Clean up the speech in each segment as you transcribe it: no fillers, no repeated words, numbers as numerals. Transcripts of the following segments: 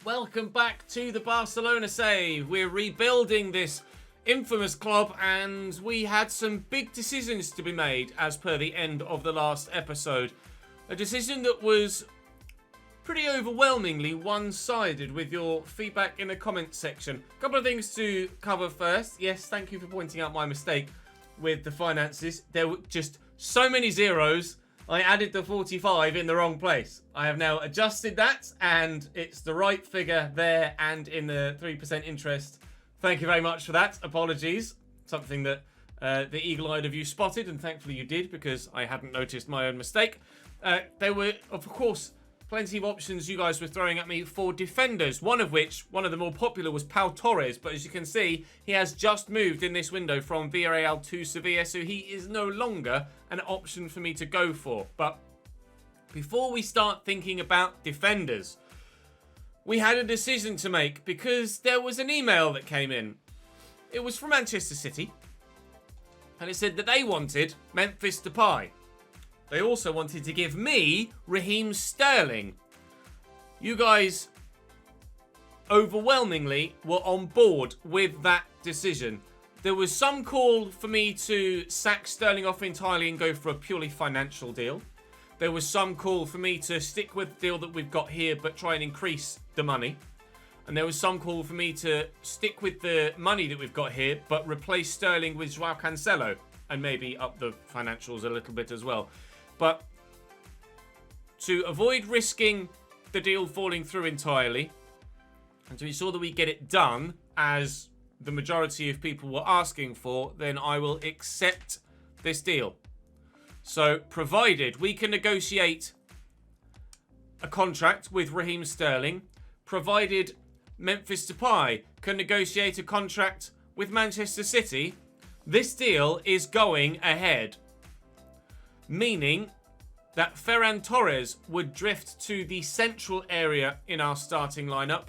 Welcome back to the Barcelona save. We're rebuilding this infamous club and we had some big decisions to be made as per the end of the last episode. A decision that was pretty overwhelmingly one-sided with your feedback in the comments section. A couple of things to cover first. Yes, thank you for pointing out my mistake with the finances. There were just so many zeros. I added the 45 in the wrong place. I have now adjusted that and it's the right figure there and in the 3% interest. Thank you very much for that. Apologies. Something that the eagle-eyed of you spotted, and thankfully you did because I hadn't noticed my own mistake. There were, of course, plenty of options you guys were throwing at me for defenders, one of the more popular was Pau Torres, but as you can see, he has just moved in this window from Villarreal to Sevilla, so he is no longer an option for me to go for. But before we start thinking about defenders, we had a decision to make because there was an email that came in. It was from Manchester City, and it said that they wanted Memphis Depay. They also wanted to give me Raheem Sterling. You guys overwhelmingly were on board with that decision. There was some call for me to sack Sterling off entirely and go for a purely financial deal. There was some call for me to stick with the deal that we've got here but try and increase the money. And there was some call for me to stick with the money that we've got here but replace Sterling with Joao Cancelo and maybe up the financials a little bit as well. But to avoid risking the deal falling through entirely and to ensure that we get it done as the majority of people were asking for, then I will accept this deal. So provided we can negotiate a contract with Raheem Sterling, provided Memphis Depay can negotiate a contract with Manchester City, this deal is going ahead. Meaning that Ferran Torres would drift to the central area in our starting lineup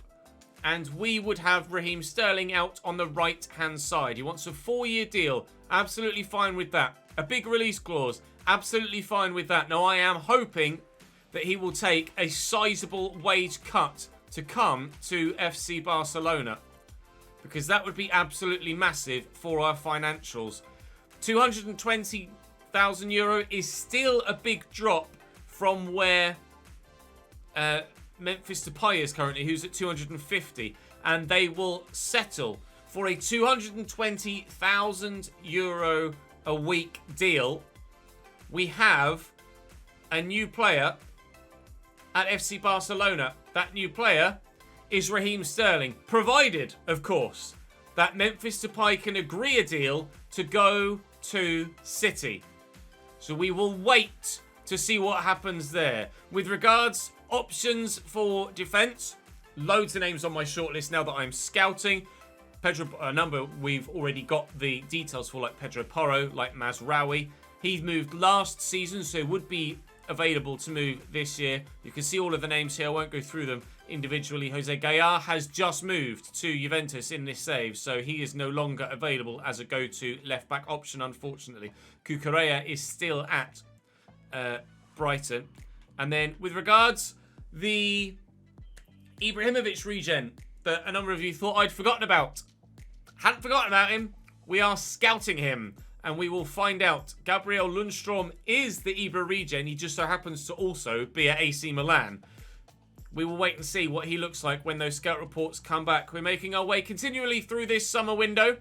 and we would have Raheem Sterling out on the right-hand side. He wants a 4-year deal. Absolutely fine with that. A big release clause. Absolutely fine with that. Now, I am hoping that he will take a sizable wage cut to come to FC Barcelona because that would be absolutely massive for our financials. 220,000 euro is still a big drop from where Memphis Depay is currently, who's at 250, and they will settle for a 220,000 euro a week deal. We have a new player at FC Barcelona. That new player is Raheem Sterling, provided, of course, that Memphis Depay can agree a deal to go to City. So we will wait to see what happens there. With regards options for defence, loads of names on my shortlist now that I'm scouting. A number we've already got the details for, like Pedro Porro, like Mazraoui. He moved last season, so would be available to move this year. You can see all of the names here. I won't go through them individually. Jose Gayar has just moved to Juventus in this save, so he is no longer available as a go-to left-back option, unfortunately. Cucurella is still at Brighton. And then with regards the Ibrahimovic regen that a number of you thought I'd forgotten about. Hadn't forgotten about him. We are scouting him. And we will find out. Gabriel Lundstrom is the Ibra regen. He just so happens to also be at AC Milan. We will wait and see what he looks like when those scout reports come back. We're making our way continually through this summer window.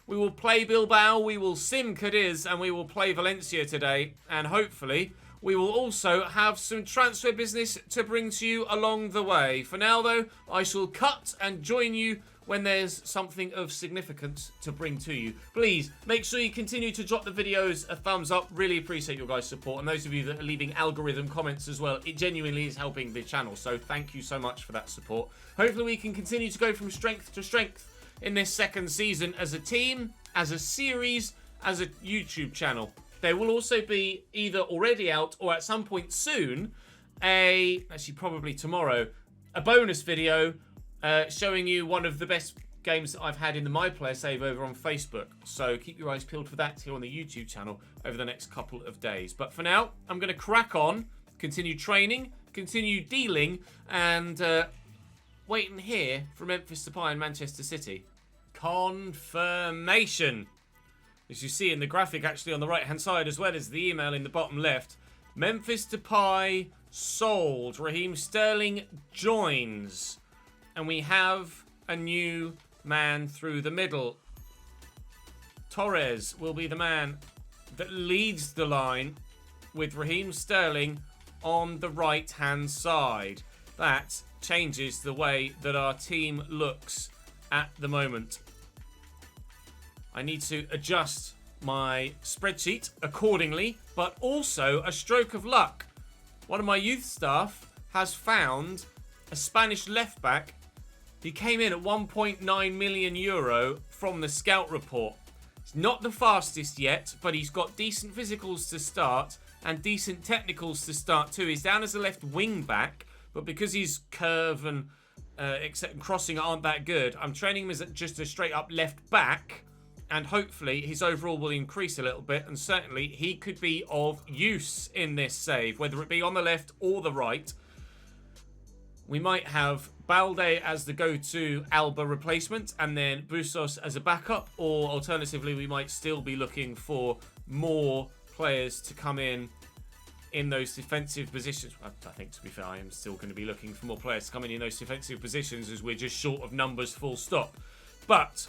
We will play Bilbao, we will sim Cadiz, and we will play Valencia today. And hopefully, we will also have some transfer business to bring to you along the way. For now, though, I shall cut and join you when there's something of significance to bring to you. Please, make sure you continue to drop the videos a thumbs up. Really appreciate your guys' support. And those of you that are leaving algorithm comments as well, it genuinely is helping the channel. So thank you so much for that support. Hopefully we can continue to go from strength to strength in this second season as a team, as a series, as a YouTube channel. There will also be either already out or at some point soon, actually probably tomorrow, a bonus video showing you one of the best games that I've had in the My Player save over on Facebook. So keep your eyes peeled for that here on the YouTube channel over the next couple of days. But for now, I'm going to crack on, continue training, continue dealing, and waiting here for Memphis Depay and Manchester City. Confirmation. As you see in the graphic actually on the right hand side, as well as the email in the bottom left. Memphis Depay sold. Raheem Sterling joins. And we have a new man through the middle. Torres will be the man that leads the line with Raheem Sterling on the right hand side. That changes the way that our team looks at the moment. I need to adjust my spreadsheet accordingly, but also a stroke of luck. One of my youth staff has found a Spanish left back. He came in at 1.9 million euro from the scout report. He's not the fastest yet, but he's got decent physicals to start and decent technicals to start too. He's down as a left wing back, but because his curve and crossing aren't that good, I'm training him as just a straight up left back, and hopefully his overall will increase a little bit, and certainly he could be of use in this save, whether it be on the left or the right. We might have Balde as the go-to Alba replacement, and then Busos as a backup, or alternatively we might still be looking for more players to come in those defensive positions. I think, to be fair, I am still going to be looking for more players to come in those defensive positions, as we're just short of numbers, full stop. But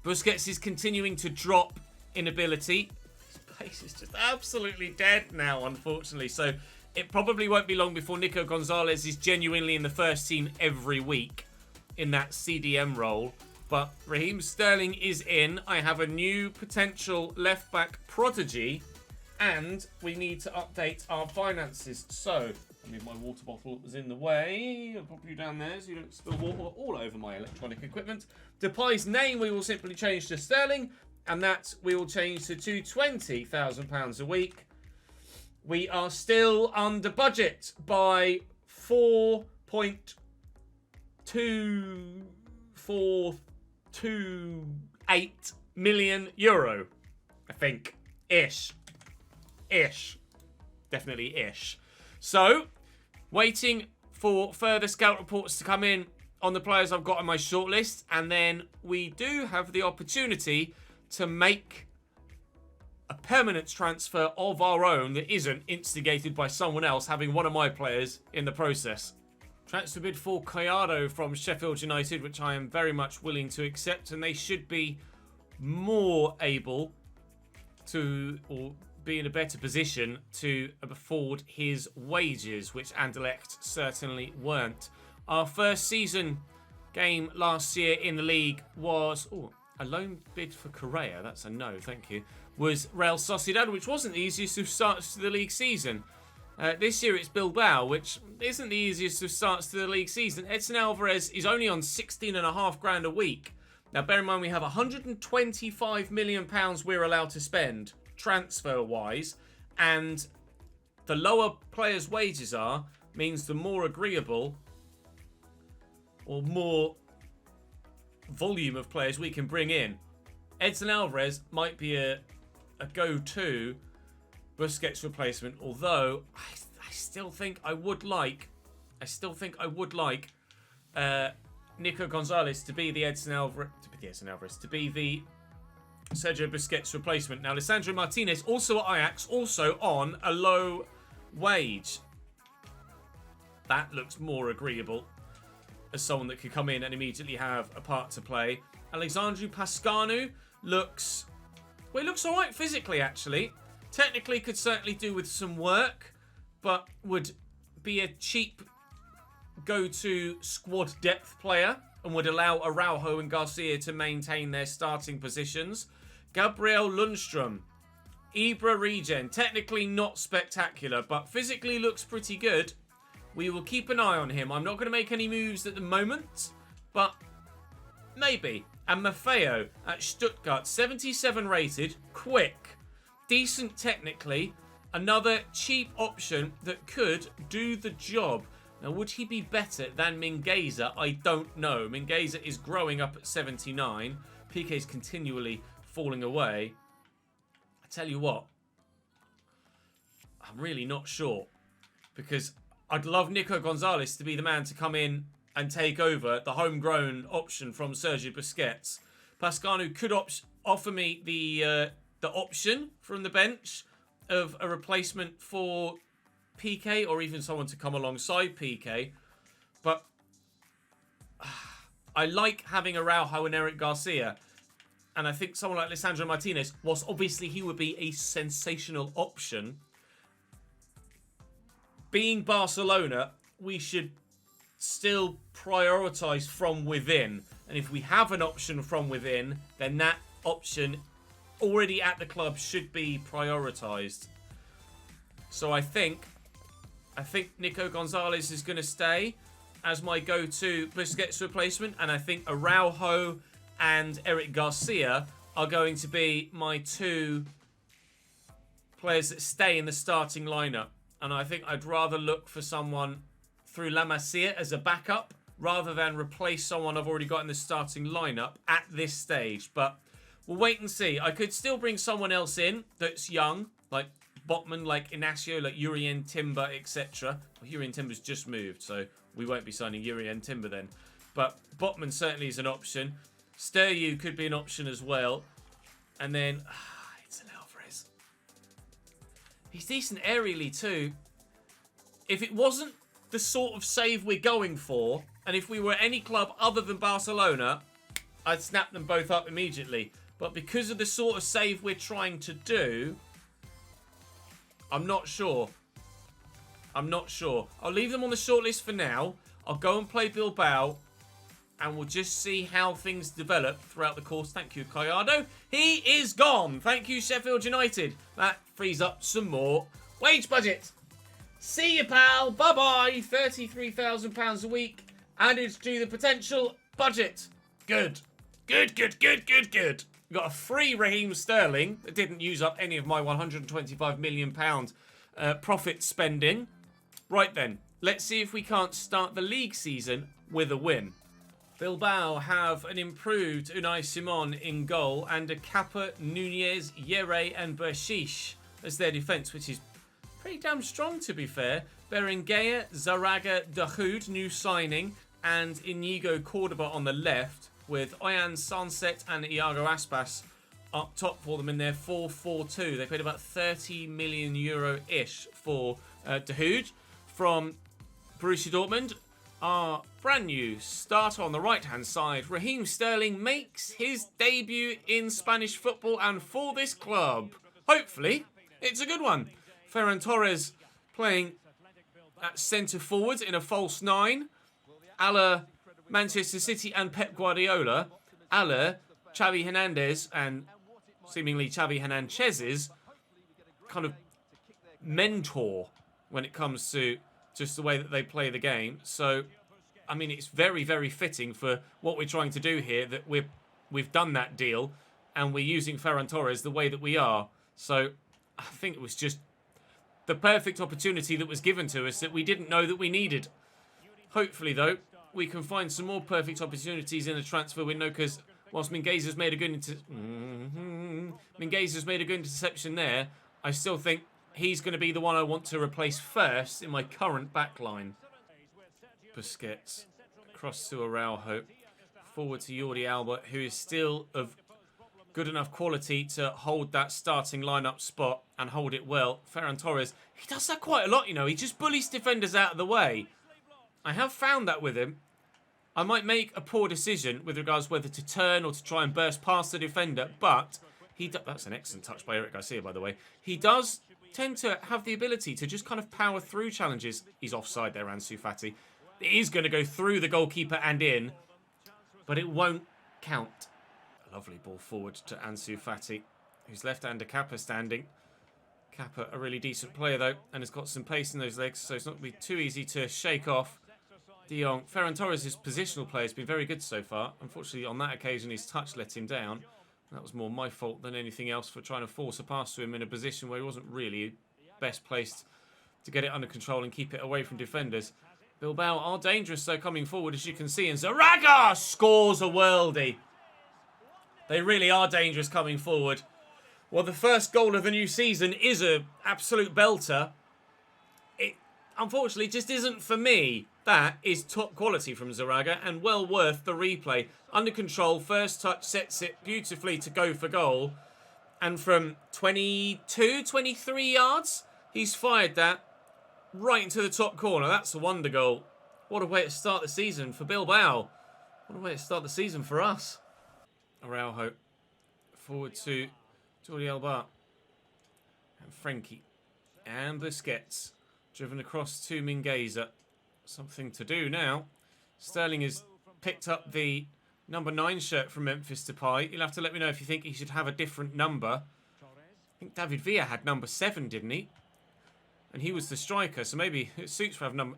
Busquets is continuing to drop in ability. His pace is just absolutely dead now, unfortunately. So it probably won't be long before Nico Gonzalez is genuinely in the first team every week in that CDM role. But Raheem Sterling is in. I have a new potential left-back prodigy, and we need to update our finances. So, I mean, my water bottle was in the way. I'll pop you down there so you don't spill water all over my electronic equipment. Depay's name we will simply change to Sterling, and that we will change to £220,000 a week. We are still under budget by 4.2428 million euro, I think. Ish. Definitely ish. So, waiting for further scout reports to come in on the players I've got on my shortlist, and then we do have the opportunity to make a permanent transfer of our own that isn't instigated by someone else having one of my players in the process. Transfer bid for Collado from Sheffield United, which I am very much willing to accept, and they should be more able to, or be in a better position to afford his wages, which Anderlecht certainly weren't. Our first season game last year in the league was a loan bid for Correa. That's a no, thank you. Was Real Sociedad, which wasn't the easiest of starts to the league season. This year it's Bilbao, which isn't the easiest of starts to the league season. Edson Alvarez is only on £16,500 a week. Now bear in mind we have £125 million we're allowed to spend transfer-wise, and the lower players' wages are, means the more agreeable or more volume of players we can bring in. Edson Alvarez might be a go-to Busquets replacement, although I still think I would like Nico Gonzalez to be the to be the Sergio Busquets replacement. Now, Lisandro Martinez, also at Ajax, also on a low wage. That looks more agreeable as someone that could come in and immediately have a part to play. Alexandru Pascanu looks all right physically, actually. Technically could certainly do with some work, but would be a cheap go-to squad depth player and would allow Araujo and Garcia to maintain their starting positions. Gabriel Lundstrom, Ibra regen, technically not spectacular, but physically looks pretty good. We will keep an eye on him. I'm not going to make any moves at the moment, but maybe. And Maffeo at Stuttgart, 77 rated, quick, decent technically, another cheap option that could do the job. Now, would he be better than Mingueza? I don't know. Mingueza is growing up at 79. PK is continually falling away. I tell you what, I'm really not sure, because I'd love Nico Gonzalez to be the man to come in and take over the homegrown option from Sergio Busquets. Pascanu could offer me the option from the bench of a replacement for PK, or even someone to come alongside PK. But I like having Araujo and Eric Garcia. And I think someone like Lisandro Martinez, whilst obviously he would be a sensational option, being Barcelona, we should still prioritise from within. And if we have an option from within, then that option already at the club should be prioritised. So I think Nico Gonzalez is going to stay as my go-to Busquets replacement, and I think Araujo and Eric Garcia are going to be my two players that stay in the starting lineup. And I think I'd rather look for someone through La Masia as a backup rather than replace someone I've already got in the starting lineup at this stage. But we'll wait and see. I could still bring someone else in that's young, like Botman, like Inacio, like Urien Timber, etc. Well, Urien Timber's just moved, so we won't be signing Urien Timber then. But Botman certainly is an option. Sturyu could be an option as well. And then, it's an Alvarez. He's decent aerially too. If it wasn't the sort of save we're going for, and if we were any club other than Barcelona, I'd snap them both up immediately. But because of the sort of save we're trying to do, I'm not sure. I'm not sure. I'll leave them on the shortlist for now. I'll go and play Bilbao, and we'll just see how things develop throughout the course. Thank you, Gallardo. He is gone. Thank you, Sheffield United. That frees up some more wage budget. See you, pal. Bye-bye. £33,000 a week added to the potential budget. Good. Good, good, good, good, good. We got a free Raheem Sterling that didn't use up any of my £125 million profit spending. Right then, let's see if we can't start the league season with a win. Bilbao have an improved Unai Simon in goal and a Kappa, Nunez, Yere and Bershish as their defence, which is pretty damn strong to be fair. Berenguer, Zaraga, Dahoud, new signing, and Inigo Cordoba on the left, with Oyan Sunset and Iago Aspas up top for them in their 4-4-2. They paid about €30 million-ish for Dahoud from Borussia Dortmund. Our brand new starter on the right-hand side, Raheem Sterling, makes his debut in Spanish football and for this club. Hopefully, it's a good one. Ferran Torres playing at centre forward in a false nine, a la Manchester City and Pep Guardiola, a la Xavi Hernandez and seemingly Xavi Hernandez's kind of mentor when it comes to just the way that they play the game. So, I mean, it's very, very fitting for what we're trying to do here that we've done that deal and we're using Ferran Torres the way that we are. So, I think it was just the perfect opportunity that was given to us that we didn't know that we needed. Hopefully, though, we can find some more perfect opportunities in the transfer window, because whilst Mingueza's made a good interception there, I still think he's going to be the one I want to replace first in my current backline. Busquets, across to Araujo, forward to Jordi Alba, who is still of good enough quality to hold that starting lineup spot and hold it well. Ferran Torres, he does that quite a lot, you know. He just bullies defenders out of the way. I have found that with him. I might make a poor decision with regards whether to turn or to try and burst past the defender, but that's an excellent touch by Eric Garcia, by the way. He does tend to have the ability to just kind of power through challenges. He's offside there, Ansu Fati. It is going to go through the goalkeeper and in, but it won't count. A lovely ball forward to Ansu Fati, who's left-hander Kappa standing. Kappa, a really decent player, though, and has got some pace in those legs, so it's not going to be too easy to shake off. De Jong. Ferran Torres' positional play has been very good so far. Unfortunately, on that occasion, his touch let him down. That was more my fault than anything else for trying to force a pass to him in a position where he wasn't really best placed to get it under control and keep it away from defenders. Bilbao are dangerous, though, coming forward, as you can see. And Zaraga scores a worldie. They really are dangerous coming forward. Well, the first goal of the new season is an absolute belter. It, unfortunately, just isn't for me. That is top quality from Zaraga and well worth the replay. Under control, first touch sets it beautifully to go for goal. And from 22, 23 yards, he's fired that right into the top corner. That's a wonder goal. What a way to start the season for Bilbao. What a way to start the season for us. Araujo forward to Jordi Alba. And Frenkie. And Busquets. Driven across to Mingueza. Something to do now. Sterling has picked up the number 9 shirt from Memphis Depay. You'll have to let me know if you think he should have a different number. I think David Villa had number 7, didn't he? And he was the striker, so maybe it suits to have number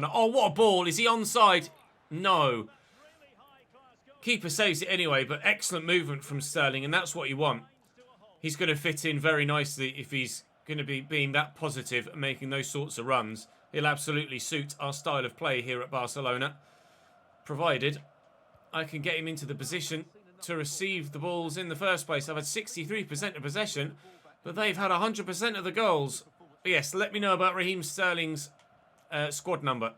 9. Oh, what a ball! Is he onside? No. Keeper saves it anyway, but excellent movement from Sterling, and that's what you want. He's going to fit in very nicely if he's going to be being that positive and making those sorts of runs. He'll absolutely suit our style of play here at Barcelona, provided I can get him into the position to receive the balls in the first place. I've had 63% of possession, but they've had 100% of the goals. But yes, let me know about Raheem Sterling's squad number.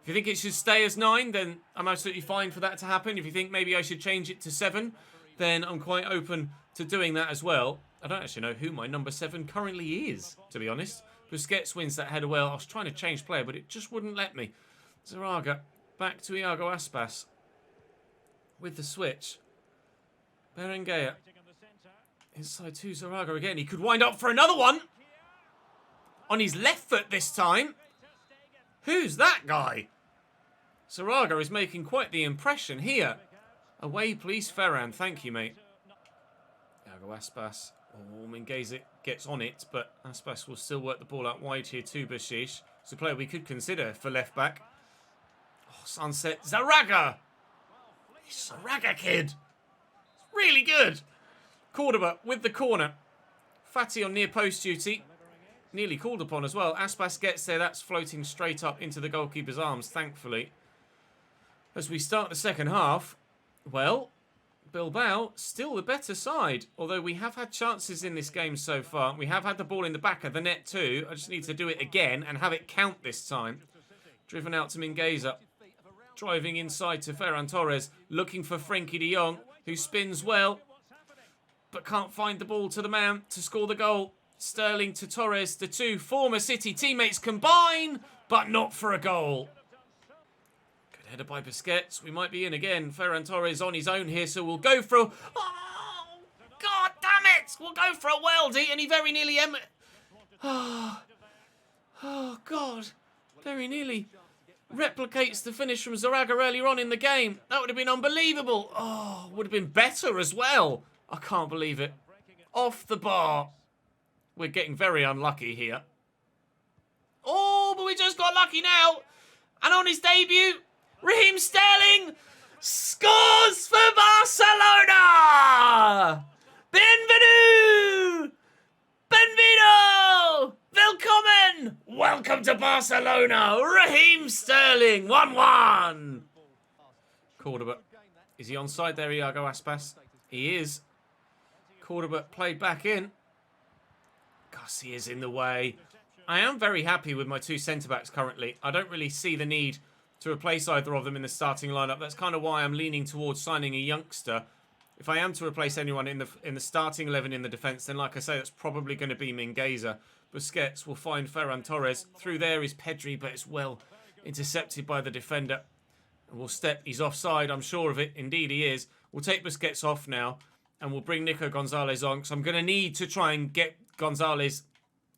If you think it should stay as 9, then I'm absolutely fine for that to happen. If you think maybe I should change it to 7, then I'm quite open to doing that as well. I don't actually know who my number 7 currently is, to be honest. Busquets wins that header well. I was trying to change player, but it just wouldn't let me. Zaraga back to Iago Aspas with the switch. Berenguer inside to Zaraga again. He could wind up for another one. On his left foot this time. Who's that guy? Zaraga is making quite the impression here. Away, please, Ferran. Thank you, mate. Iago Aspas. Oh, Mingueza gets on it, but Aspas will still work the ball out wide here to Bashish. It's a player we could consider for left back. Oh, sunset. Zaraga! Zaraga kid! It's really good. Cordoba with the corner. Fatty on near post duty. Nearly called upon as well. Aspas gets there. That's floating straight up into the goalkeeper's arms, thankfully. As we start the second half, well, Bilbao still the better side. Although we have had chances in this game so far. We have had the ball in the back of the net too. I just need to do it again and have it count this time. Driven out to Mingueza. Driving inside to Ferran Torres. Looking for Frenkie de Jong, who spins well, but can't find the ball to the man to score the goal. Sterling to Torres. The two former City teammates combine, but not for a goal. Good header by Busquets. We might be in again. Ferran Torres on his own here, so we'll go for... Oh, God damn it! We'll go for a worldie, and he very nearly... Oh, God. Very nearly replicates the finish from Zaraga earlier on in the game. That would have been unbelievable. Oh, would have been better as well. I can't believe it. Off the bar. We're getting very unlucky here. Oh, but we just got lucky now. And on his debut, Raheem Sterling scores for Barcelona! Bienvenue! Benvenido! Willkommen! Welcome to Barcelona! Raheem Sterling, 1-1. Cordoba. Is he onside there, Iago Aspas? He is. Cordoba played back in. Gussie is in the way. I am very happy with my two centre-backs currently. I don't really see the need to replace either of them in the starting lineup. That's kind of why I'm leaning towards signing a youngster. If I am to replace anyone in the starting 11 in the defence, then like I say, that's probably going to be Mingueza. Busquets will find Ferran Torres. Through there is Pedri, but it's well intercepted by the defender. And we'll step. He's offside, I'm sure of it. Indeed he is. We'll take Busquets off now. And we'll bring Nico Gonzalez on. So I'm going to need to try and get Gonzalez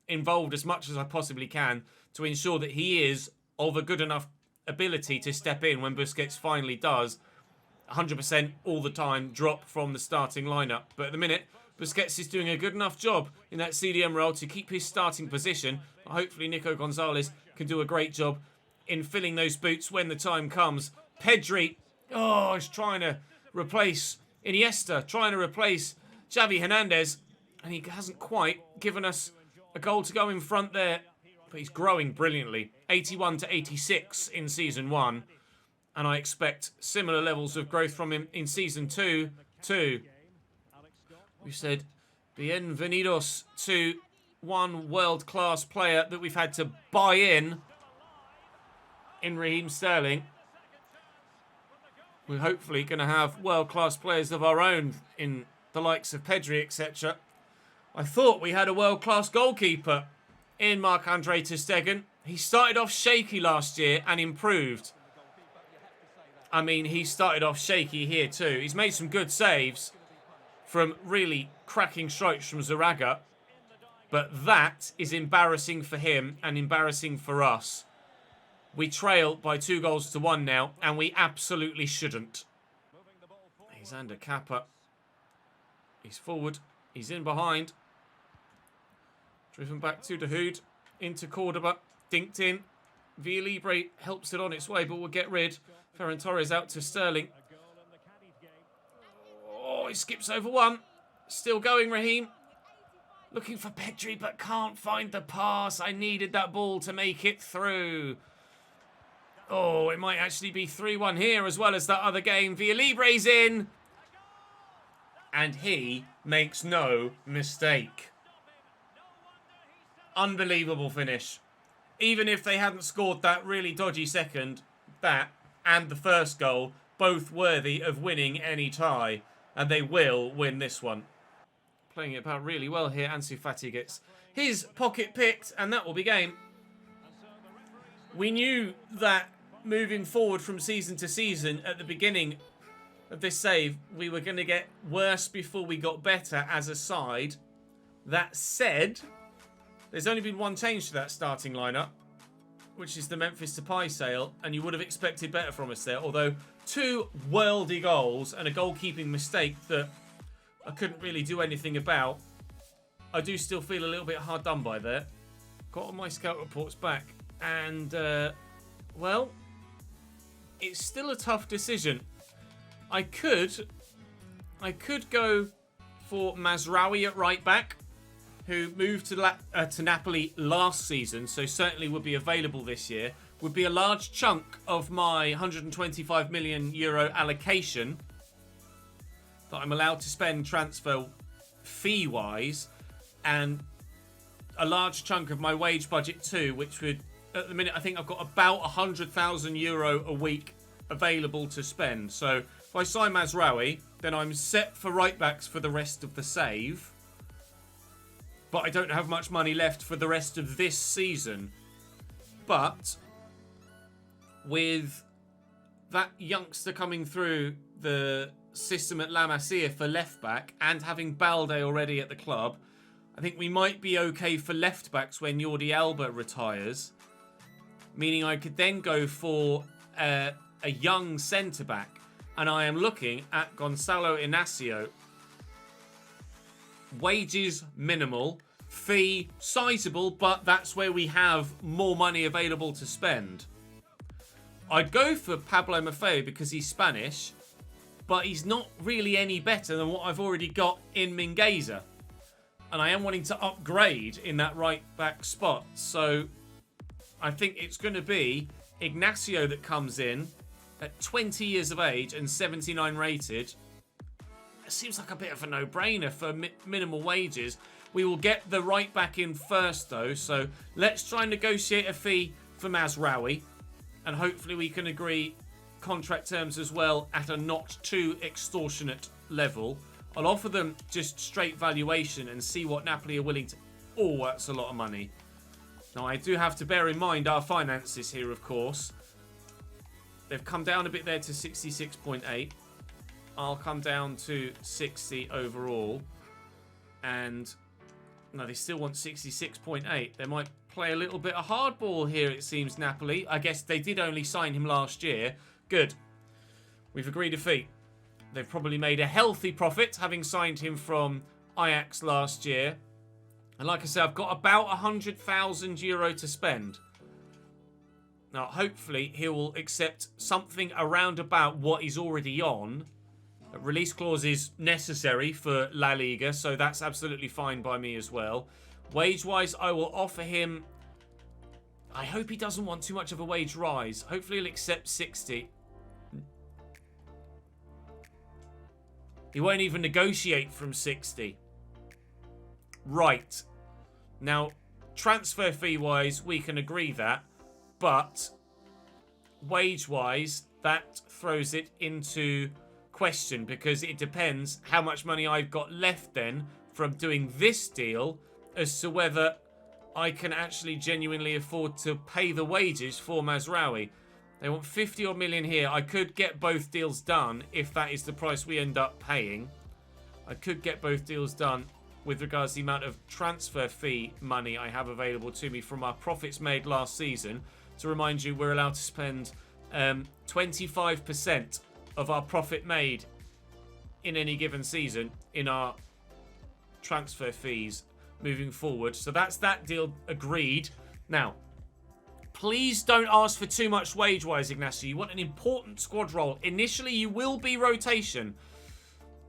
involved as much as I possibly can to ensure that he is of a good enough ability to step in when Busquets finally does 100% all the time drop from the starting lineup. But at the minute, Busquets is doing a good enough job in that CDM role to keep his starting position. Hopefully Nico Gonzalez can do a great job in filling those boots when the time comes. Pedri, is trying to replace Iniesta, trying to replace Xavi Hernandez, and he hasn't quite given us a goal to go in front there. But he's growing brilliantly. 81 to 86 in Season 1. And I expect similar levels of growth from him in Season 2 too. We said bienvenidos to one world-class player that we've had to buy in in Raheem Sterling. We're hopefully going to have world-class players of our own in the likes of Pedri, etc. I thought we had a world-class goalkeeper in Marc-Andre ter Stegen. He started off shaky last year and improved. I mean, he started off shaky here too. He's made some good saves from really cracking strikes from Zaraga. But that is embarrassing for him and embarrassing for us. We trail by 2-1 now, and we absolutely shouldn't. He's under Kappa. He's forward. He's in behind. Driven back to Dahoud. Into Cordoba. Dinked in. Villalibre helps it on its way, but we'll get rid. Ferran Torres out to Sterling. Oh, he skips over one. Still going, Raheem. Looking for Pedri, but can't find the pass. I needed that ball to make it through. Oh, it might actually be 3-1 here as well as that other game. Villalibre in. And he makes no mistake. Unbelievable finish. Even if they hadn't scored that really dodgy second, that and the first goal, both worthy of winning any tie. And they will win this one. Playing it about really well here. Ansu Fati gets his pocket picked, and that will be game. We knew that moving forward from season to season, at the beginning of this save, we were going to get worse before we got better as a side. That said, there's only been one change to that starting lineup, which is the Memphis Depay sale, and you would have expected better from us there. Although 2 worldy goals and a goalkeeping mistake that I couldn't really do anything about, I do still feel a little bit hard done by there. Got all my scout reports back, and well, it's still a tough decision. I could go for Mazraoui at right back, who moved to Napoli last season, so certainly would be available this year. Would be a large chunk of my 125 million euro allocation that I'm allowed to spend transfer fee-wise, and a large chunk of my wage budget too, which would, at the minute, I think I've got about 100,000 euro a week available to spend. So if I sign Mazraoui, then I'm set for right-backs for the rest of the save. But I don't have much money left for the rest of this season. But with that youngster coming through the system at La Masia for left-back and having Balde already at the club, I think we might be okay for left-backs when Jordi Alba retires. Meaning I could then go for a young centre-back. And I am looking at Gonzalo Inacio. Wages minimal, fee sizable, but that's where we have more money available to spend. I'd go for Pablo Maffeo because he's Spanish, but he's not really any better than what I've already got in Mingueza. And I am wanting to upgrade in that right back spot. So I think it's going to be Ignacio that comes in at 20 years of age and 79 rated. It seems like a bit of a no-brainer for minimal wages. We will get the right back in first, though. So let's try and negotiate a fee for Mazraoui. And hopefully we can agree contract terms as well at a not too extortionate level. I'll offer them just straight valuation and see what Napoli are willing to... Oh, that's a lot of money. Now, I do have to bear in mind our finances here, of course. They've come down a bit there to 66.8. I'll come down to 60 overall. And no, they still want 66.8. They might play a little bit of hardball here, it seems, Napoli. I guess they did only sign him last year. Good. We've agreed a fee. They've probably made a healthy profit, having signed him from Ajax last year. And like I said, I've got about 100,000 euro to spend. Now, hopefully, he will accept something around about what he's already on. A release clause is necessary for La Liga, so that's absolutely fine by me as well. Wage-wise, I will offer him... I hope he doesn't want too much of a wage rise. Hopefully, he'll accept 60. He won't even negotiate from 60. Right. Now, transfer fee-wise, we can agree that. But wage-wise, that throws it into question because it depends how much money I've got left then from doing this deal as to whether I can actually genuinely afford to pay the wages for Mazraoui. They want 50 odd million here. I could get both deals done if that is the price we end up paying. I could get both deals done with regards to the amount of transfer fee money I have available to me from our profits made last season. To remind you, we're allowed to spend 25% of our profit made in any given season in our transfer fees moving forward. So that's that deal agreed. Now, please don't ask for too much wage-wise, Ignacio. You want an important squad role. Initially, you will be rotation.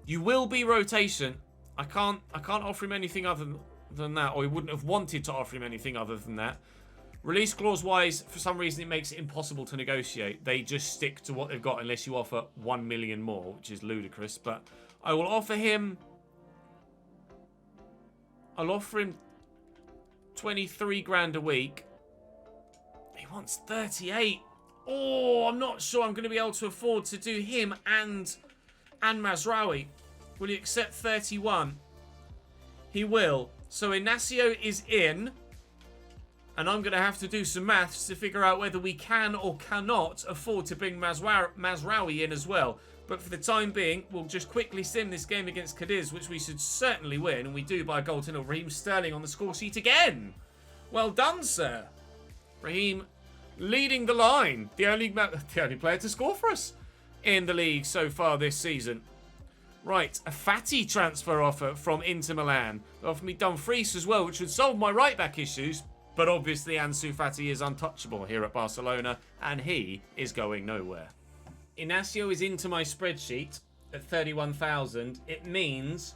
You will be rotation. I can't offer him anything other than that, or he wouldn't have wanted to offer him anything other than that. Release clause-wise, for some reason, it makes it impossible to negotiate. They just stick to what they've got unless you offer 1 million more, which is ludicrous. But I will offer him... I'll offer him 23 grand a week. He wants 38. Oh, I'm not sure I'm going to be able to afford to do him and Mazraoui. Will he accept 31? He will. So Inacio is in. And I'm going to have to do some maths to figure out whether we can or cannot afford to bring Mazraoui in as well. But for the time being, we'll just quickly sim this game against Cadiz, which we should certainly win. And we do by a goal to Raheem Sterling on the score sheet again. Well done, sir. Raheem leading the line. The only player to score for us in the league so far this season. Right, a fatty transfer offer from Inter Milan. They offered me Dumfries as well, which would solve my right-back issues. But obviously Ansu Fati is untouchable here at Barcelona, and he is going nowhere. Inacio is into my spreadsheet at 31,000. It means,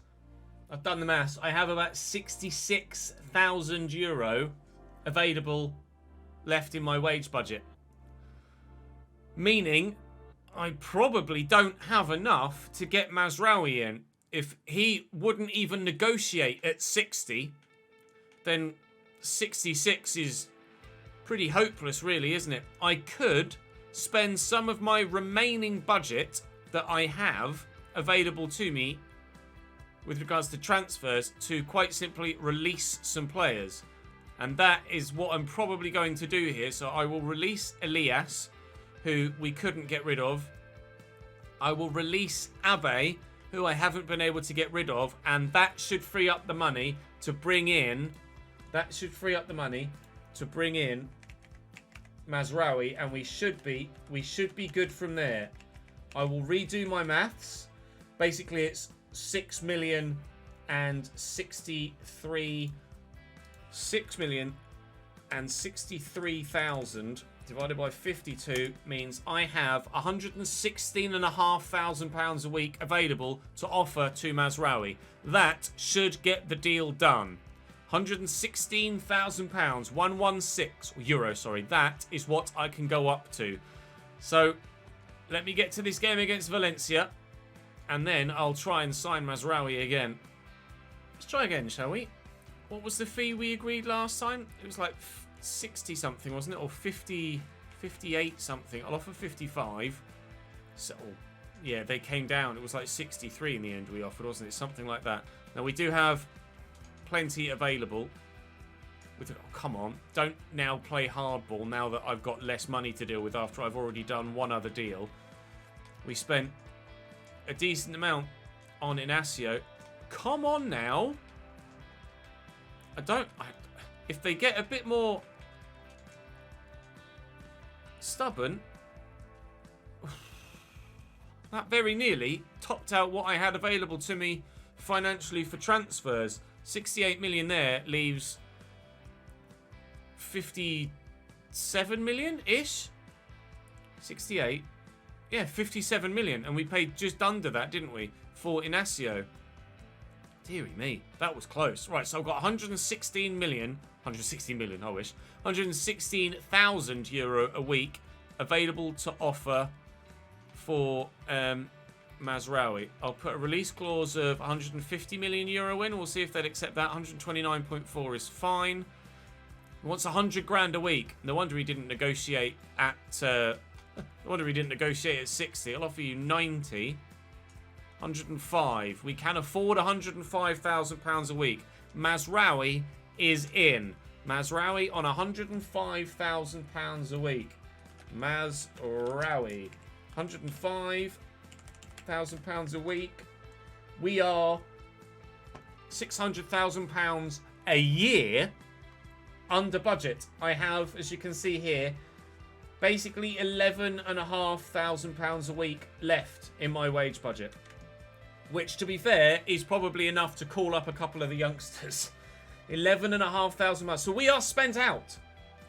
I've done the maths, I have about 66,000 euro available left in my wage budget. Meaning, I probably don't have enough to get Mazraoui in. If he wouldn't even negotiate at 60, then 66 is pretty hopeless, really, isn't it? I could spend some of my remaining budget that I have available to me with regards to transfers to quite simply release some players. And that is what I'm probably going to do here. So I will release Elias, who we couldn't get rid of. I will release Abe, who I haven't been able to get rid of. And that should free up the money to bring in... That should free up the money to bring in Mazraoui, and we should be good from there. I will redo my maths. Basically, it's 6,063,000 divided by 52 means I have £116,500 a week available to offer to Mazraoui. That should get the deal done. £116,000, 116 euro, sorry. That is what I can go up to. So, let me get to this game against Valencia, and then I'll try and sign Mazraoui again. Let's try again, shall we? What was the fee we agreed last time? It was like 60 something, wasn't it? Or 50, 58 something. I'll offer 55. So, yeah, they came down. It was like 63 in the end we offered, wasn't it? Something like that. Now, we do have plenty available. Oh, come on. Don't now play hardball now that I've got less money to deal with after I've already done one other deal. We spent a decent amount on Inacio. Come on now. If they get a bit more stubborn, that very nearly topped out what I had available to me financially for transfers. 68 million there leaves 57 million-ish? 68? Yeah, 57 million. And we paid just under that, didn't we? For Inacio. Deary me, that was close. Right, so I've got 116 million, I wish, 116,000 euro a week available to offer for Mazraoui. I'll put a release clause of 150 million euro in. We'll see if they'd accept that. 129.4 is fine. He wants 100 grand a week. No wonder he didn't negotiate at I wonder if he didn't negotiate at 60. I'll offer you 90. 105. We can afford £105,000 a week. Mazraoui is in. Mazraoui on £105,000 a week. Mazraoui. £105,000 a week. We are £600,000 a year under budget. I have, as you can see here, basically £11,500 a week left in my wage budget. Which, to be fair, is probably enough to call up a couple of the youngsters. £11,500. So we are spent out.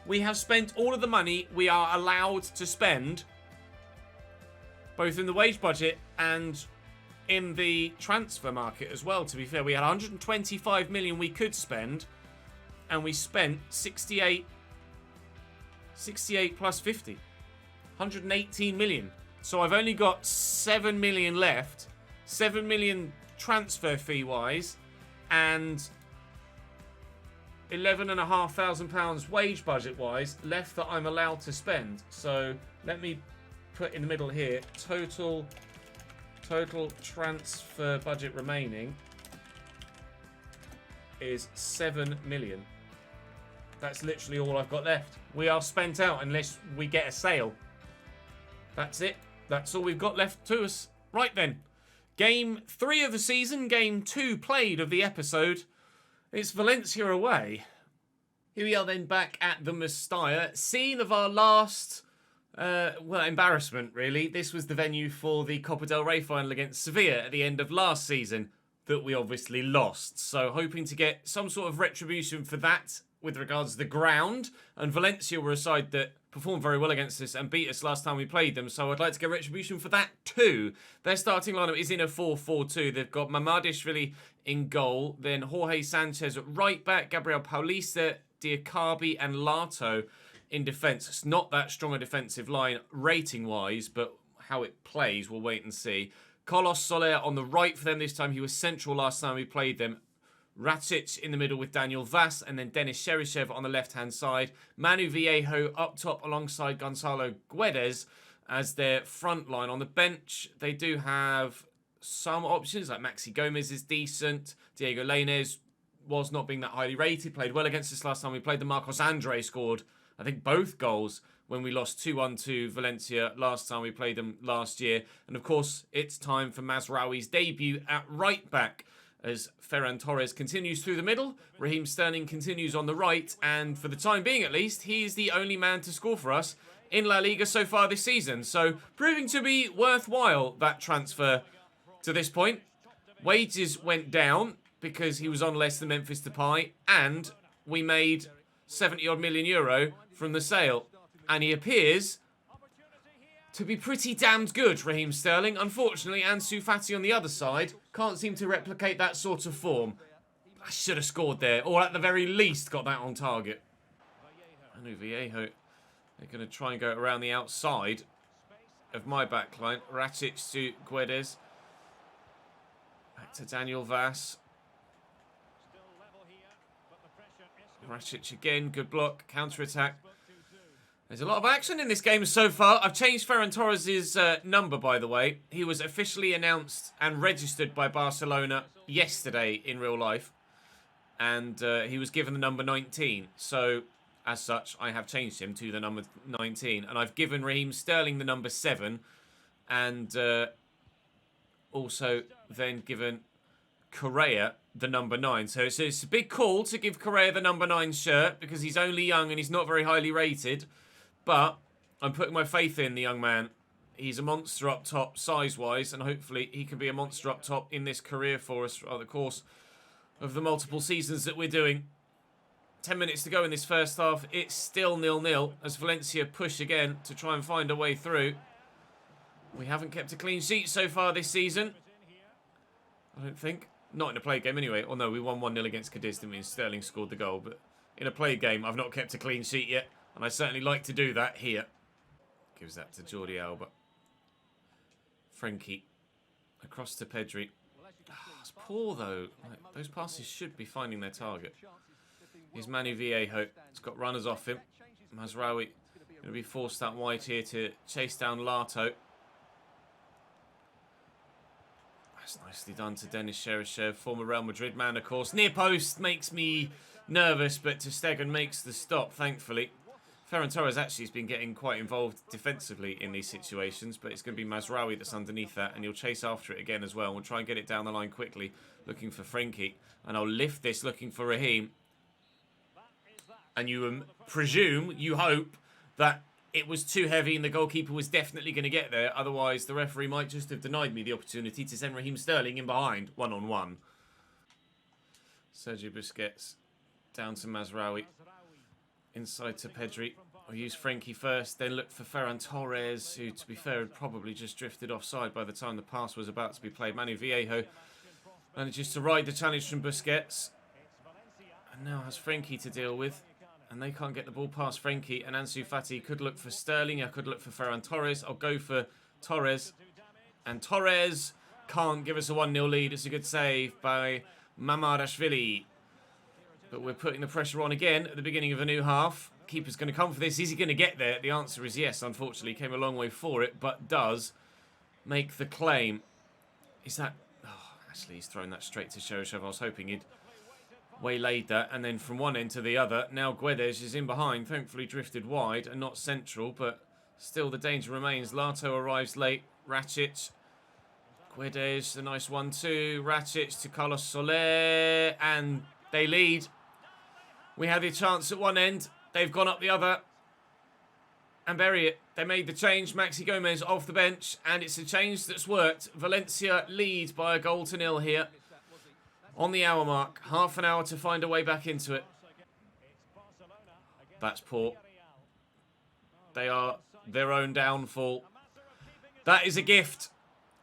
We have spent all of the money we are allowed to spend, both in the wage budget and in the transfer market as well, to be fair. We had 125 million we could spend, and we spent 68 plus 50. 118 million. So I've only got 7 million left. 7 million transfer fee wise, and £11,500 wage budget wise left that I'm allowed to spend. So let me put in the middle here, total transfer budget remaining is 7 million. That's literally all I've got left. We are spent out unless we get a sale. That's it. That's all we've got left to us. Right then. Game 3 of the season, Game 2 played of the episode. It's Valencia away. Here we are then back at the Mestalla. Scene of our last, embarrassment really. This was the venue for the Copa del Rey final against Sevilla at the end of last season that we obviously lost. So hoping to get some sort of retribution for that with regards to the ground. And Valencia were a side that performed very well against us and beat us last time we played them. So I'd like to get retribution for that too. Their starting lineup is in a 4-4-2. They've got Mamadishvili in goal. Then Jorge Sanchez at right back. Gabriel Paulista, Diakabi and Lato in defence. It's not that strong a defensive line rating-wise, but how it plays, we'll wait and see. Carlos Soler on the right for them this time. He was central last time we played them. Racic in the middle with Daniel Vass, and then Denis Cheryshev on the left-hand side. Manu Viejo up top alongside Gonzalo Guedes as their front line. On the bench, they do have some options, like Maxi Gomez is decent. Diego Lainez was not being that highly rated. Played well against us last time we played them. Marcos Andre scored, I think, both goals when we lost 2-1 to Valencia last time we played them last year. And, of course, it's time for Mazraoui's debut at right back, as Ferran Torres continues through the middle. Raheem Sterling continues on the right. And for the time being, at least, he is the only man to score for us in La Liga so far this season. So, proving to be worthwhile, that transfer to this point. Wages went down because he was on less than Memphis Depay. And we made 70-odd million euro from the sale. And he appears to be pretty damned good, Raheem Sterling. Unfortunately, Ansu Fati on the other side can't seem to replicate that sort of form. I should have scored there, or at the very least got that on target. Manu Viejo, they're going to try and go around the outside of my backline. Racic to Guedes. Back to Daniel Vass. Racic again, good block, counter-attack. There's a lot of action in this game so far. I've changed Ferran Torres' number, by the way. He was officially announced and registered by Barcelona yesterday in real life. And he was given the number 19. So, as such, I have changed him to the number 19. And I've given Raheem Sterling the number 7. And also then given Correa the number 9. So it's a big call to give Correa the number 9 shirt because he's only young and he's not very highly rated. But I'm putting my faith in the young man. He's a monster up top size-wise, and hopefully he can be a monster up top in this career for us throughout the course of the multiple seasons that we're doing. 10 minutes to go in this first half. It's still 0-0 as Valencia push again to try and find a way through. We haven't kept a clean sheet so far this season. I don't think. Not in a play game anyway. Or no, we won 1-0 against Cadiz, didn't we? And Sterling scored the goal. But in a play game, I've not kept a clean sheet yet. And I certainly like to do that here. Gives that to Jordi Alba. Frenkie. Across to Pedri. Oh, it's poor, though. Like, those passes should be finding their target. Here's Manu Viejo. He's got runners off him. Mazraoui Going to be forced out wide here to chase down Lato. That's nicely done to Denis Cheryshev, former Real Madrid man, of course. Near post makes me nervous, but ter Stegen makes the stop, thankfully. Ferran Torres actually has been getting quite involved defensively in these situations, but it's going to be Mazraoui that's underneath that, and he'll chase after it again as well. We'll try and get it down the line quickly, looking for Frenkie. And I'll lift this, looking for Raheem. And you presume, you hope, that it was too heavy and the goalkeeper was definitely going to get there. Otherwise, the referee might just have denied me the opportunity to send Raheem Sterling in behind, one-on-one. Sergio Busquets down to Mazraoui. Inside to Pedri. I'll use Frenkie first, then look for Ferran Torres, who, to be fair, had probably just drifted offside by the time the pass was about to be played. Manu Viejo manages to ride the challenge from Busquets. And now has Frenkie to deal with. And they can't get the ball past Frenkie. And Ansu Fati could look for Sterling. I could look for Ferran Torres. I'll go for Torres. And Torres can't give us a 1-0 lead. It's a good save by Mamadashvili. But we're putting the pressure on again at the beginning of a new half. Keeper's going to come for this. Is he going to get there? The answer is yes, unfortunately. Came a long way for it, but does make the claim. Is that... Oh, actually, he's thrown that straight to Cheryshev. I was hoping he'd waylaid that. And then from one end to the other. Now Guedes is in behind. Thankfully drifted wide and not central, but still the danger remains. Lato arrives late. Racic. Guedes, a nice 1-2. Racic to Carlos Soler. And they lead. We had the chance at one end. They've gone up the other. And bury it. They made the change. Maxi Gomez off the bench. And it's a change that's worked. Valencia lead by 1-0 here. On the hour mark. Half an hour to find a way back into it. That's poor. They are their own downfall. That is a gift.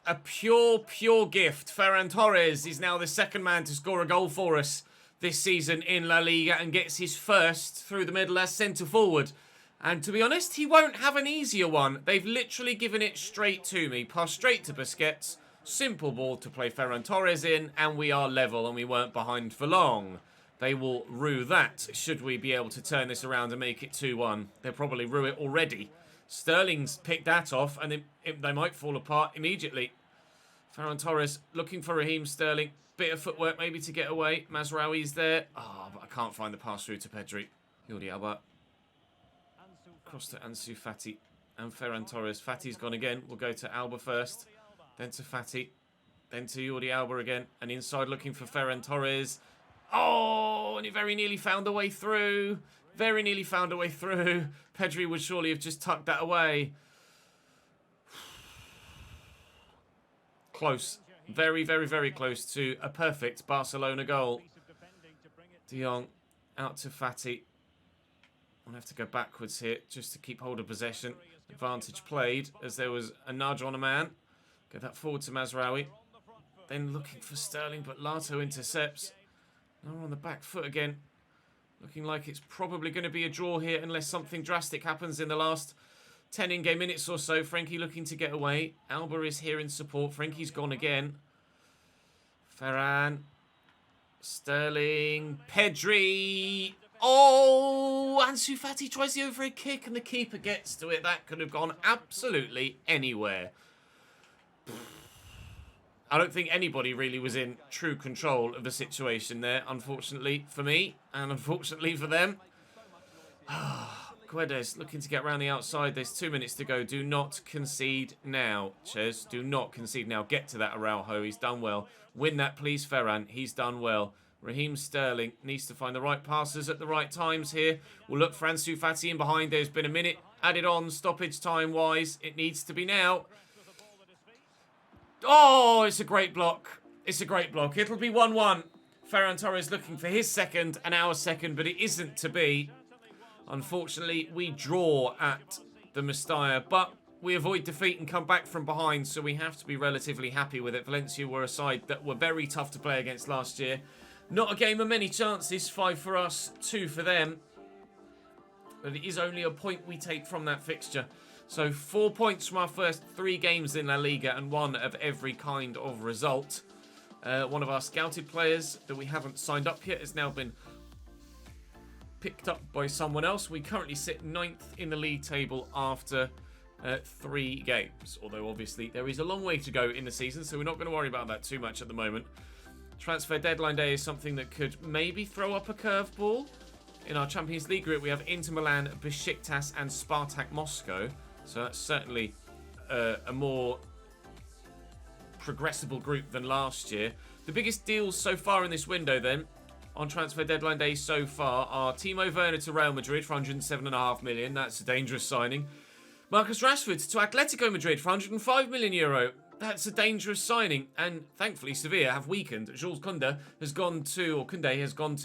A pure gift. Ferran Torres is now the second man to score a goal for us this season in La Liga and gets his first through the middle as centre forward. And to be honest, he won't have an easier one. They've literally given it straight to me. Pass straight to Busquets. Simple ball to play Ferran Torres in. And we are level and we weren't behind for long. They will rue that should we be able to turn this around and make it 2-1. They'll probably rue it already. Sterling's picked that off and they might fall apart immediately. Ferran Torres looking for Raheem Sterling. Bit of footwork maybe to get away. Mazraoui's there. Oh, but I can't find the pass through to Pedri. Jordi Alba. Cross to Ansu Fati and Ferran Torres. Fati's gone again. We'll go to Alba first. Then to Fati. Then to Jordi Alba again. And inside looking for Ferran Torres. Oh, and he very nearly found a way through. Very nearly found a way through. Pedri would surely have just tucked that away. Close. Very, very, very close to a perfect Barcelona goal. De Jong out to Fati. I'll have to go backwards here just to keep hold of possession. Advantage played as there was a nudge on a man. Get that forward to Mazraoui. Then looking for Sterling, but Lato intercepts. Now we're on the back foot again. Looking like it's probably going to be a draw here unless something drastic happens in the last 10 in-game minutes or so. Frenkie looking to get away. Alba is here in support. Frenkie's gone again. Ferran. Sterling. Pedri. Oh! Ansu Fati tries the overhead kick and the keeper gets to it. That could have gone absolutely anywhere. I don't think anybody really was in true control of the situation there, unfortunately for me and unfortunately for them. Guedes looking to get around the outside. There's 2 minutes to go. Do not concede now, Ches. Do not concede now. Get to that Araujo. He's done well. Win that, please, Ferran. He's done well. Raheem Sterling needs to find the right passes at the right times here. We'll look for Ansu Fati in behind. There's been a minute added on stoppage time-wise. It needs to be now. Oh, it's a great block. It's a great block. It'll be 1-1. Ferran Torres looking for his second and our second, but it isn't to be. Unfortunately, we draw at the Mestalla, but we avoid defeat and come back from behind, so we have to be relatively happy with it. Valencia were a side that were very tough to play against last year. Not a game of many chances. 5 for us, 2 for them. But it is only a point we take from that fixture. So 4 points from our first 3 games in La Liga and 1 of every kind of result. One of our scouted players that we haven't signed up yet has now been picked up by someone else. We currently sit 9th in the league table after 3 games. Although, obviously, there is a long way to go in the season, so we're not going to worry about that too much at the moment. Transfer deadline day is something that could maybe throw up a curveball. In our Champions League group, we have Inter Milan, Besiktas, and Spartak Moscow. So that's certainly a more progressible group than last year. The biggest deals so far in this window, then, on transfer deadline day so far, are Timo Werner to Real Madrid for 107.5 million. That's a dangerous signing. Marcus Rashford to Atletico Madrid for 105 million euro. That's a dangerous signing, and thankfully Sevilla have weakened. Jules Koundé has gone to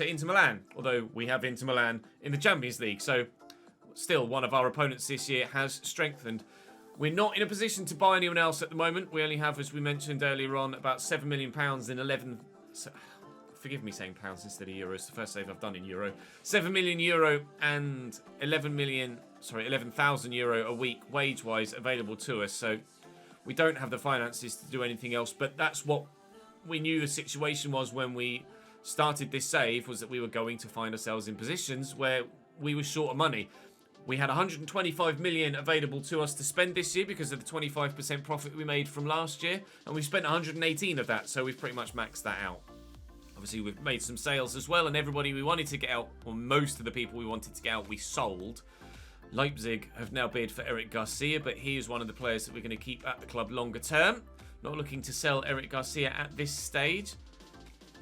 Inter Milan, although we have Inter Milan in the Champions League, so still one of our opponents this year has strengthened. We're not in a position to buy anyone else at the moment. We only have, as we mentioned earlier on, about £7 million in 11... forgive me saying pounds instead of euros, the first save I've done in euro. €7 million and 11,000 euro a week wage-wise available to us, so we don't have the finances to do anything else, but that's what we knew the situation was when we started this save, was that we were going to find ourselves in positions where we were short of money. We had 125 million available to us to spend this year because of the 25% profit we made from last year, and we spent 118 of that, so we've pretty much maxed that out. Obviously, we've made some sales as well, and everybody we wanted to get out, or most of the people we wanted to get out, we sold. Leipzig have now bid for Eric Garcia, but he is one of the players that we're going to keep at the club longer term. Not looking to sell Eric Garcia at this stage.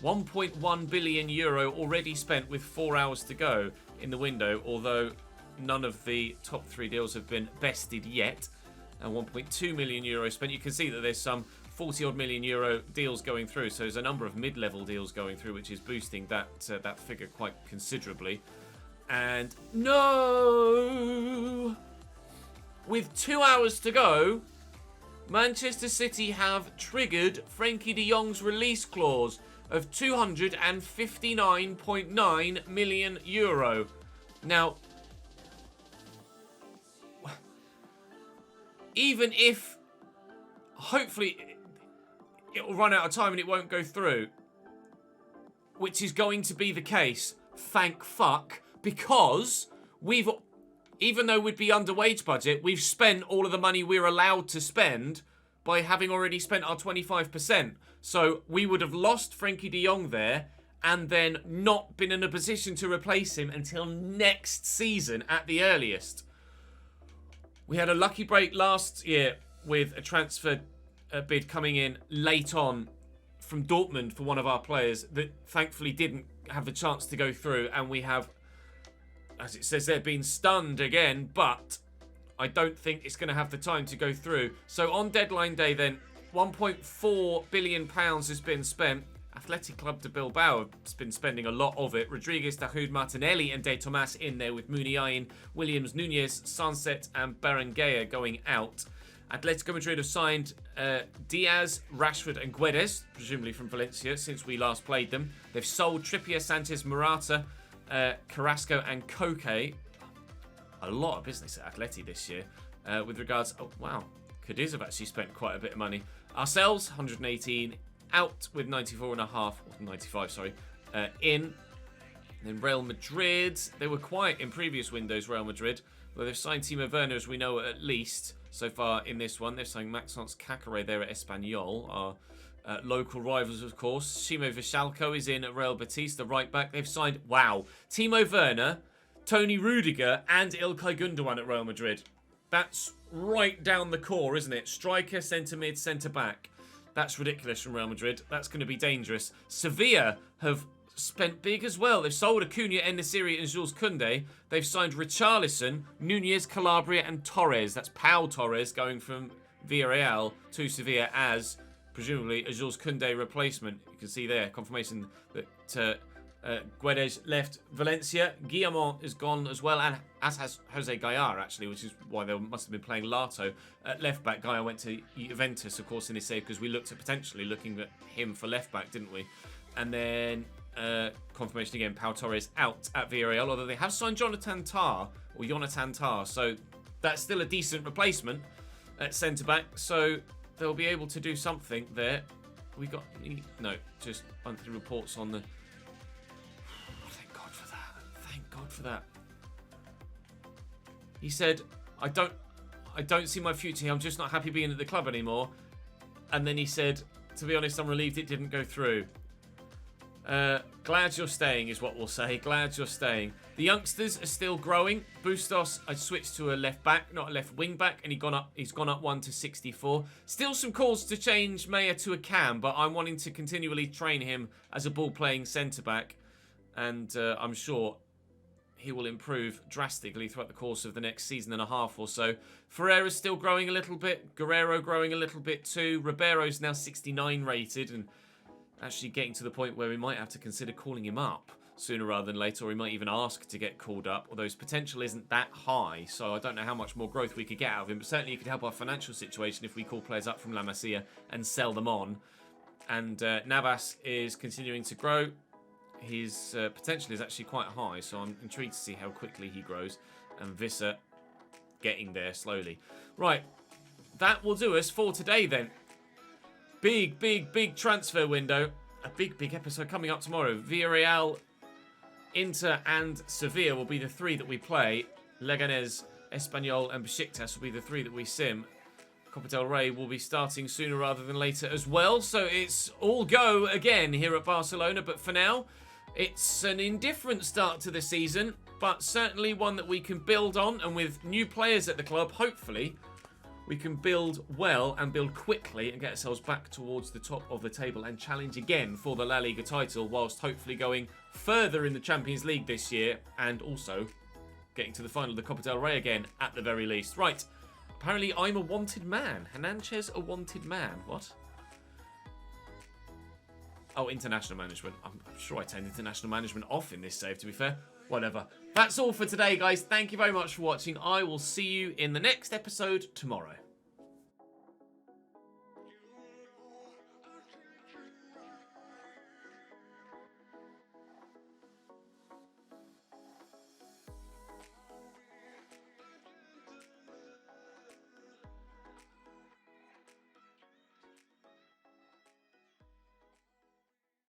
1.1 billion euro already spent with 4 hours to go in the window, although none of the top 3 deals have been bested yet. And 1.2 million euro spent. You can see that there's some 40 odd million euro deals going through, so there's a number of mid-level deals going through, which is boosting that figure quite considerably. And no! With 2 hours to go, Manchester City have triggered Frenkie de Jong's release clause of 259.9 million euro. Now, even if hopefully it will run out of time and it won't go through, which is going to be the case, thank fuck, because even though we'd be under wage budget, we've spent all of the money we're allowed to spend by having already spent our 25%. So we would have lost Frenkie de Jong there and then not been in a position to replace him until next season at the earliest. We had a lucky break last year with a transfer bid coming in late on from Dortmund for one of our players that thankfully didn't have the chance to go through, and we have, as it says there, been stunned again, but I don't think it's going to have the time to go through. So on deadline day then, £1.4 billion has been spent. Athletic Club de Bilbao has been spending a lot of it. Rodriguez, Dahoud, Martinelli and De Tomas in there, with Muniain, Williams, Nunez, Sunset and Berenguer going out. Atletico Madrid have signed Diaz, Rashford and Guedes, presumably from Valencia, since we last played them. They've sold Trippier, Sanchez, Morata, Carrasco and Koke. A lot of business at Atleti this year. With regards... Oh, wow. Cadiz have actually spent quite a bit of money. Ourselves, 118. Out with 94.5. Or 95, sorry. In. Then Real Madrid. They were quiet in previous windows, Real Madrid. Well, they've signed Timo Werner, as we know, at least so far in this one. They've signed Maxence Cacare there at Espanyol, our local rivals, of course. Shimo Vishalko is in at Real Betis, the right back. They've signed, wow, Timo Werner, Tony Rudiger, and Ilkay Gundogan at Real Madrid. That's right down the core, isn't it? Striker, centre mid, centre back. That's ridiculous from Real Madrid. That's going to be dangerous. Sevilla have spent big as well. They've sold Acuna, En-Nesyri and Jules Koundé. They've signed Richarlison, Nunez, Calabria and Torres. That's Pau Torres going from Villarreal to Sevilla as, presumably, a Jules Koundé replacement. You can see there, confirmation that Guedes left Valencia. Guillamon is gone as well, and as has Jose Gallar, actually, which is why they must have been playing Lato at left back. Gallar went to Juventus, of course, in his save, because we looked at potentially looking at him for left back, didn't we? And then confirmation again, Pau Torres out at Villarreal, although they have signed Jonathan Tah, so that's still a decent replacement at centre back, so they'll be able to do something there. We got just monthly reports on the... Thank God for that. He said, I don't see my future here. I'm just not happy being at the club anymore. And then he said, to be honest, I'm relieved it didn't go through. Glad you're staying is what we'll say. Glad you're staying. The youngsters are still growing. Bustos, I switched to a left back, not a left wing back, and he's gone up 1 to 64. Still some calls to change Maya to a cam, but I'm wanting to continually train him as a ball-playing centre-back. And I'm sure he will improve drastically throughout the course of the next season and a half or so. Ferreira's still growing a little bit. Guerrero growing a little bit too. Ribeiro's now 69 rated and actually getting to the point where we might have to consider calling him up sooner rather than later, or he might even ask to get called up, although his potential isn't that high, so I don't know how much more growth we could get out of him, but certainly it could help our financial situation if we call players up from La Masia and sell them on. And Navas is continuing to grow. His potential is actually quite high, so I'm intrigued to see how quickly he grows. And Visser getting there slowly. Right, that will do us for today then. Big transfer window. A big episode coming up tomorrow. Villarreal, Inter and Sevilla will be the three that we play. Leganés, Espanyol and Besiktas will be the three that we sim. Copa del Rey will be starting sooner rather than later as well. So it's all go again here at Barcelona. But for now, it's an indifferent start to the season, but certainly one that we can build on. And with new players at the club, hopefully, we can build well and build quickly and get ourselves back towards the top of the table and challenge again for the La Liga title, whilst hopefully going further in the Champions League this year and also getting to the final of the Copa del Rey again at the very least. Right, apparently I'm a wanted man. Hernandez a wanted man. What? Oh, international management. I'm sure I turned international management off in this save, to be fair. Whatever. That's all for today, guys. Thank you very much for watching. I will see you in the next episode tomorrow.